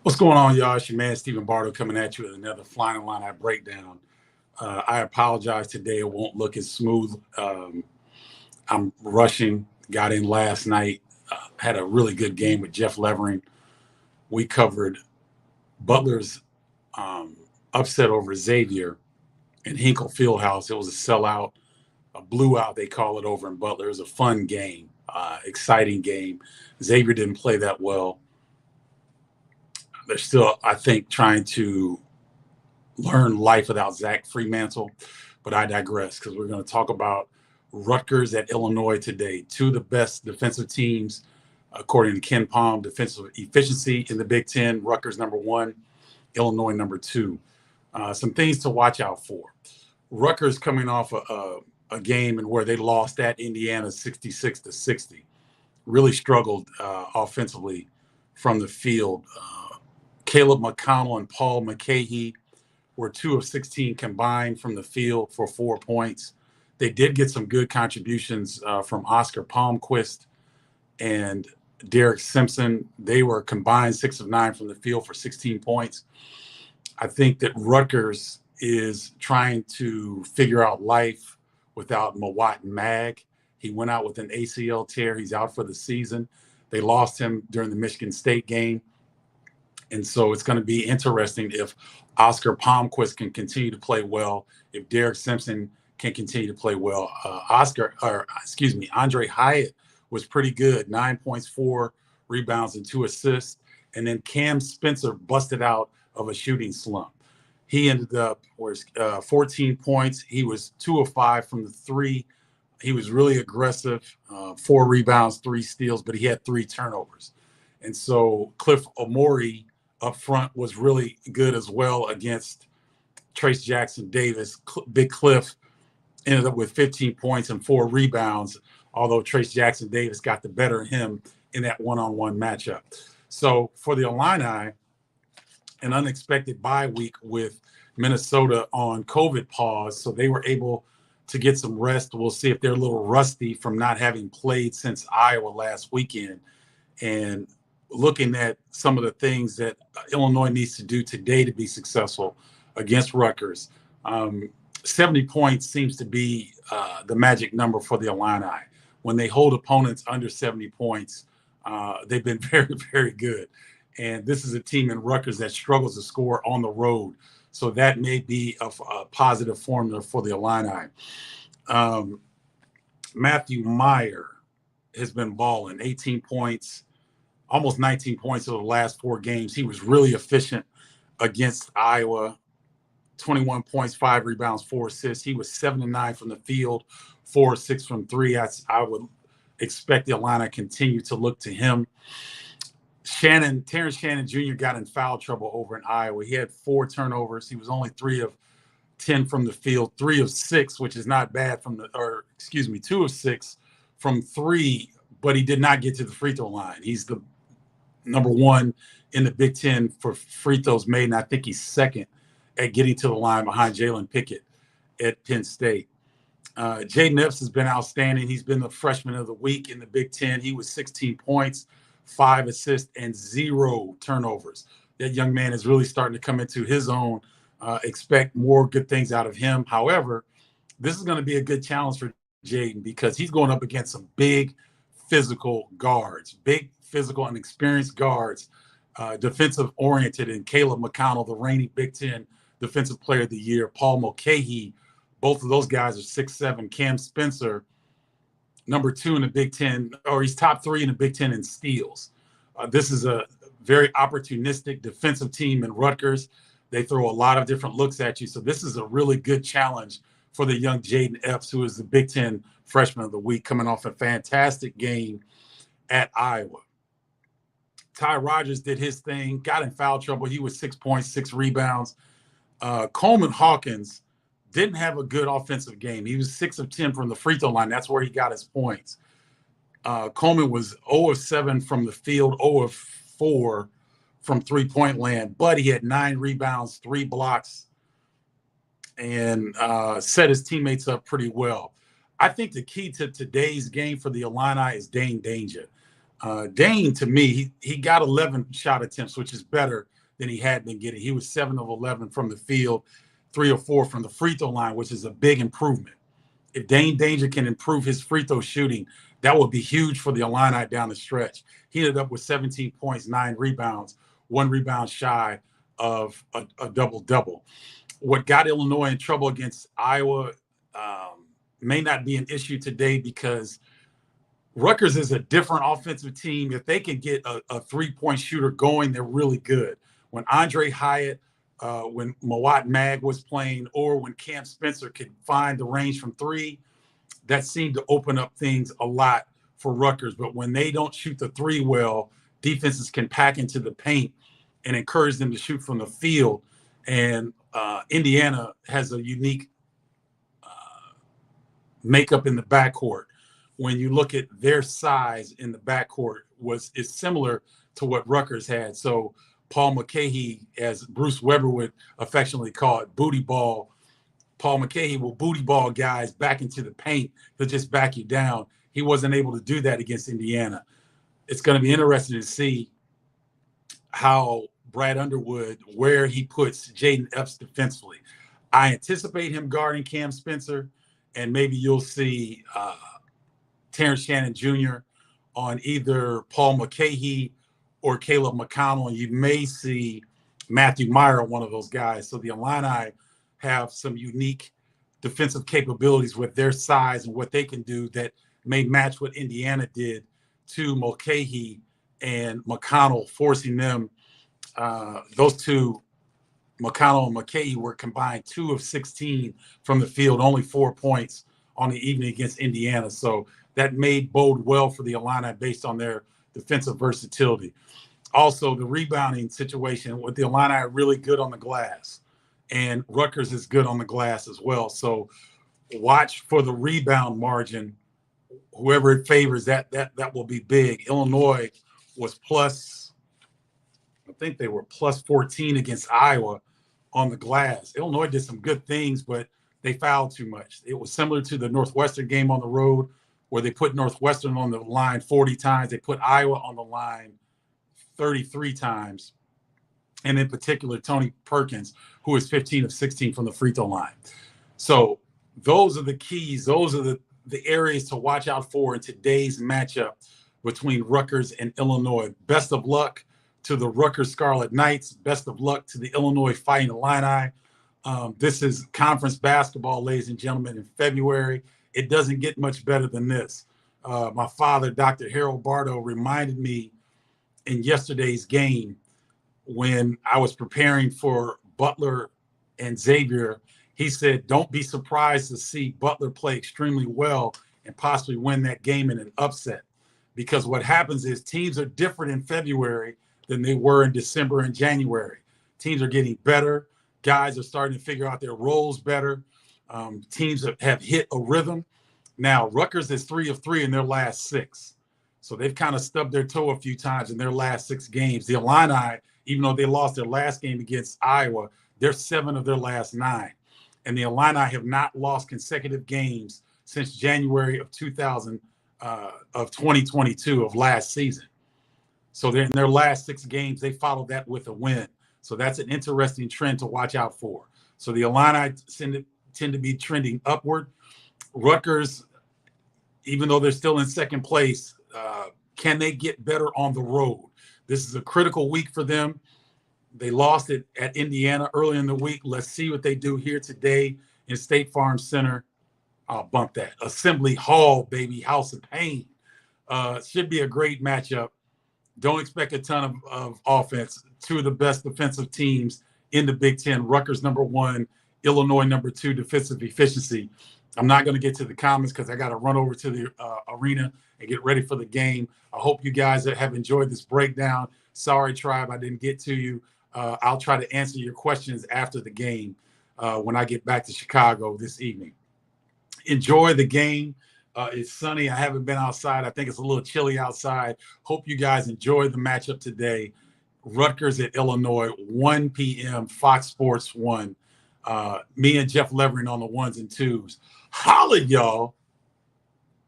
What's going on, y'all? It's your man, Stephen Bardo, coming at you with another Flyin Illini breakdown. I apologize today. It won't look as smooth. I'm rushing, got in last night, had a really good game with Jeff Levering. We covered Butler's upset over Xavier in Hinkle Fieldhouse. It was a sellout, a blew out, they call it, over in Butler. It was a fun game, exciting game. Xavier didn't play that well. They're still, I think, trying to learn life without Zach Freemantle, but I digress because we're going to talk about Rutgers at Illinois today. Two of the best defensive teams, according to Ken Palm, defensive efficiency in the Big Ten. Rutgers #1, Illinois #2. Some things to watch out for. Rutgers coming off a game in where they lost at Indiana 66-60. Really struggled offensively from the field. Caleb McConnell and Paul McCahey were 2 of 16 combined from the field for 4 points. They did get some good contributions from Oscar Palmquist and Derek Simpson. They were combined 6 of 9 from the field for 16 points. I think that Rutgers is trying to figure out life without Mawat Mag. He went out with an ACL tear. He's out for the season. They lost him during the Michigan State game. And so it's going to be interesting if Oscar Palmquist can continue to play well, if Derek Simpson can continue to play well. Andre Hyatt was pretty good, 9 points, 4 rebounds, and 2 assists. And then Cam Spencer busted out of a shooting slump. He ended up with 14 points. He was 2 of 5 from the three. He was really aggressive, 4 rebounds, 3 steals, but he had 3 turnovers. And so Cliff Omori up front was really good as well against Trace Jackson Davis. Big Cliff ended up with 15 points and 4 rebounds, although Trace Jackson Davis got the better of him in that one-on-one matchup. So for the Illini, an unexpected bye week with Minnesota on COVID pause, so they were able to get some rest. We'll see if they're a little rusty from not having played since Iowa last weekend. And looking at some of the things that Illinois needs to do today to be successful against Rutgers, 70 points seems to be the magic number for the Illini. When they hold opponents under 70 points, they've been very, very good. And this is a team in Rutgers that struggles to score on the road. So that may be a positive formula for the Illini. Matthew Meyer has been balling, 18 points, almost 19 points over the last 4 games. He was really efficient against Iowa, 21 points, 5 rebounds, 4 assists. He was 7 of 9 from the field, 4 of 6 from 3. I would expect the Illini to continue to look to him. Terrence Shannon Jr. got in foul trouble over in Iowa. He had 4 turnovers. He was only 3 of 10 from the field, 3 of 6, which is not bad 2 of 6 from 3, but he did not get to the free throw line. He's the #1 in the Big Ten for free throws made, and I think he's second at getting to the line behind Jalen Pickett at Penn State. Jaden Epps has been outstanding. He's been the freshman of the week in the Big Ten. He was 16 points, 5 assists, and 0 turnovers. That young man is really starting to come into his own. Expect more good things out of him. However, this is going to be a good challenge for Jaden because he's going up against some big physical guards, big physical and experienced guards, defensive-oriented, and Caleb McConnell, the reigning Big Ten Defensive Player of the Year, Paul Mulcahy. Both of those guys are 6'7". Cam Spencer, #2 in the Big Ten, or he's top 3 in the Big Ten in steals. This is a very opportunistic defensive team in Rutgers. They throw a lot of different looks at you. So this is a really good challenge for the young Jaden Epps, who is the Big Ten Freshman of the Week, coming off a fantastic game at Iowa. Ty Rogers did his thing, got in foul trouble. He was 6 points, 6 rebounds. Coleman Hawkins didn't have a good offensive game. He was 6 of 10 from the free throw line. That's where he got his points. Coleman was 0 of 7 from the field, 0 of 4 from three-point land, but he had 9 rebounds, 3 blocks, and set his teammates up pretty well. I think the key to today's game for the Illini is Dane Danger. Dane, to me, he got 11 shot attempts, which is better than he had been getting. He was 7 of 11 from the field, 3 or 4 from the free throw line, which is a big improvement. If Dane Danger can improve his free throw shooting, that would be huge for the Illini down the stretch. He ended up with 17 points, 9 rebounds, 1 rebound shy of a double-double. What got Illinois in trouble against Iowa may not be an issue today because Rutgers is a different offensive team. If they can get a three-point shooter going, they're really good. When Andre Hyatt, when Mawat Mag was playing, or when Cam Spencer could find the range from 3, that seemed to open up things a lot for Rutgers. But when they don't shoot the 3 well, defenses can pack into the paint and encourage them to shoot from the field. And Indiana has a unique makeup in the backcourt. When you look at their size in the backcourt, is similar to what Rutgers had. So Paul McCahey, as Bruce Weber would affectionately call it, booty ball. Paul McCahey will booty ball guys back into the paint. He'll just back you down. He wasn't able to do that against Indiana. It's going to be interesting to see how Brad Underwood, where he puts Jaden Epps defensively. I anticipate him guarding Cam Spencer, and maybe you'll see Terrence Shannon Jr. on either Paul McCahey or Caleb McConnell, and you may see Matthew Meyer, one of those guys. So the Illini have some unique defensive capabilities with their size and what they can do that may match what Indiana did to Mulcahy and McConnell, forcing them. Those two, McConnell and Mulcahy, were combined 2 of 16 from the field, only 4 points on the evening against Indiana. So that may bode well for the Illini based on their defensive versatility. Also, the rebounding situation with the Illini are really good on the glass, and Rutgers is good on the glass as well. So watch for the rebound margin. Whoever it favors, that will be big. Illinois was plus, I think they were plus 14 against Iowa on the glass. Illinois did some good things, but they fouled too much. It was similar to the Northwestern game on the road, where they put Northwestern on the line 40 times. They put Iowa on the line 33 times. And in particular, Tony Perkins, who is 15 of 16 from the free throw line. So those are the keys. Those are the areas to watch out for in today's matchup between Rutgers and Illinois. Best of luck to the Rutgers Scarlet Knights. Best of luck to the Illinois Fighting Illini. This is conference basketball, ladies and gentlemen, in February. It doesn't get much better than this. My father, Dr. Harold Bardo, reminded me in yesterday's game when I was preparing for Butler and Xavier. He said, don't be surprised to see Butler play extremely well and possibly win that game in an upset. Because what happens is teams are different in February than they were in December and January. Teams are getting better. Guys are starting to figure out their roles better. Teams have hit a rhythm. Now, Rutgers is 3 of 3 in their last 6. So they've kind of stubbed their toe a few times in their last 6 games. The Illini, even though they lost their last game against Iowa, they're 7 of their last 9. And the Illini have not lost consecutive games since January of 2022 of last season. So they're in their last 6 games, they followed that with a win. So that's an interesting trend to watch out for. So the Illini tend to be trending upward. Rutgers, even though they're still in second place, can they get better on the road? This is a critical week for them. They lost it at Indiana early in the week. Let's see what they do here today in State Farm Center. I'll bump that. Assembly Hall, baby, House of Pain. Should be a great matchup. Don't expect a ton of offense. 2 of the best defensive teams in the Big Ten. Rutgers #1, Illinois #2 defensive efficiency. I'm not going to get to the comments because I got to run over to the arena and get ready for the game. I hope you guys have enjoyed this breakdown. Sorry, Tribe, I didn't get to you. I'll try to answer your questions after the game when I get back to Chicago this evening. Enjoy the game. It's sunny. I haven't been outside. I think it's a little chilly outside. Hope you guys enjoy the matchup today. Rutgers at Illinois, 1 p.m., Fox Sports 1. Me and Jeff Levering on the 1s and 2s. Holla, y'all.